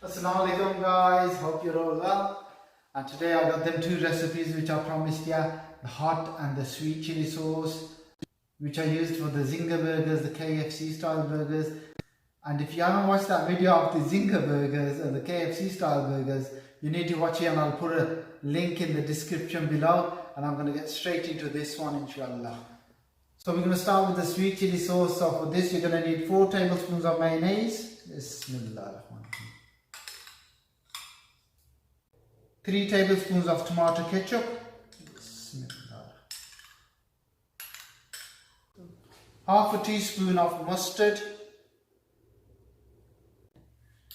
Assalamu alaikum guys, hope you're all well. And today I got them two recipes which I promised you, the hot and the sweet chili sauce, which I used for the Zinger burgers, the KFC style burgers. And if you haven't watched that video of the Zinger burgers and the KFC style burgers, you need to watch it, and I'll put a link in the description below. And I'm going to get straight into this one, inshallah. So we're going to start with the sweet chili sauce. So for this you're going to need 4 tablespoons of mayonnaise. Bismillah. 3 tablespoons of tomato ketchup. Bismillah. Half a teaspoon of mustard.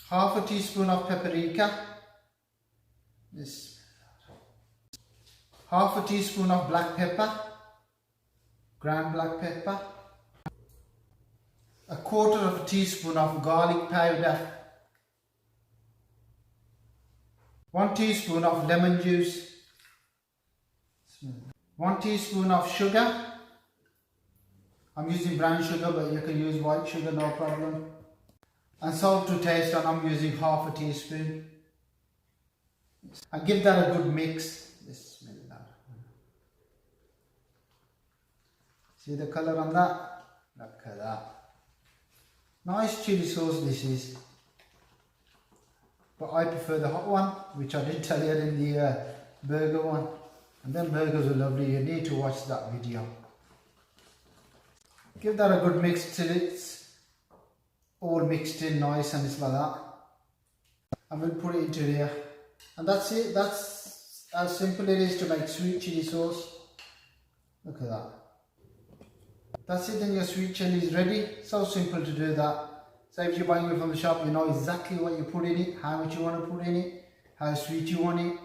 Half a teaspoon of paprika. Bismillah. Half a teaspoon of black pepper. Ground black pepper. A quarter of a teaspoon of garlic powder. 1 teaspoon of lemon juice. 1 teaspoon of sugar. I'm using brown sugar, but you can use white sugar, no problem. And salt to taste, and I'm using half a teaspoon. And give that a good mix. Bismillah. See the colour on that? Look at that. Nice chili sauce this is. But I prefer the hot one, which I did tell you in the burger one. And then burgers are lovely. You need to watch that video. Give that a good mix till it's all mixed in nice and it's like that. And we'll put it into here. And that's it. That's as simple it is to make sweet chili sauce. Look at that. That's it, then your sweet chili is ready. So simple to do that. So if you're buying it from the shop, you know exactly what you put in it, how much you want to put in it, how sweet you want it.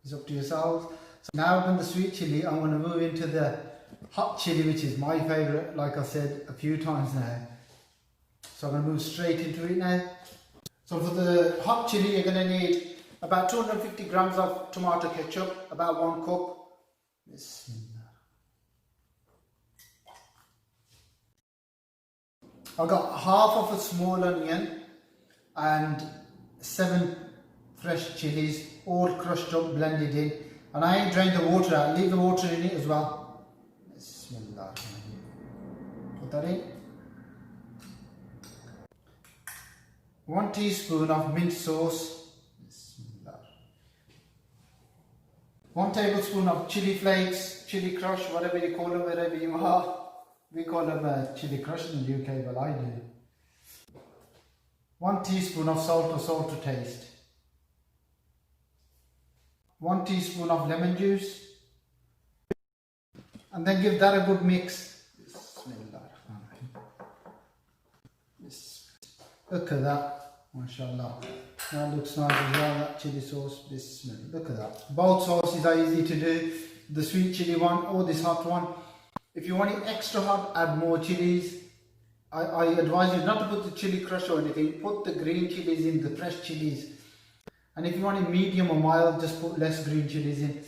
It's up to yourselves. So now I've done the sweet chili, I'm going to move into the hot chili, which is my favourite, like I said a few times now. So I'm going to move straight into it now. So for the hot chili, you're going to need about 250 grams of tomato ketchup, about 1 cup. Bismillah. I've got half of a small onion and 7 fresh chilies, all crushed up, blended in. And I ain't drained the water out, leave the water in it as well. Bismillah. Put that in. 1 teaspoon of mint sauce. Bismillah. 1 tablespoon of chili flakes, chili crush, whatever you call them, wherever you are. We call them chili crush in the UK, but I do. 1 teaspoon of salt or salt to taste. 1 teaspoon of lemon juice. And then give that a good mix. Bismillah. Look at that. MashaAllah. That looks nice as well, that chili sauce. Bismillah. Look at that. Both sauces are easy to do. The sweet chili one or this hot one. If you want it extra hot, add more chilies. I advise you not to put the chili crush or anything. Put the green chilies in, the fresh chilies. And if you want it medium or mild, just put less green chilies in.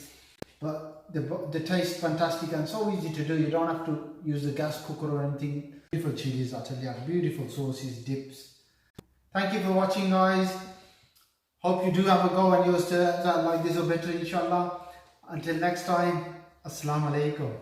But the taste is fantastic and so easy to do. You don't have to use the gas cooker or anything. Beautiful chilies, I tell you. Beautiful sauces, dips. Thank you for watching, guys. Hope you do have a go and yours turns out like this or better, inshallah. Until next time, Assalamu alaikum.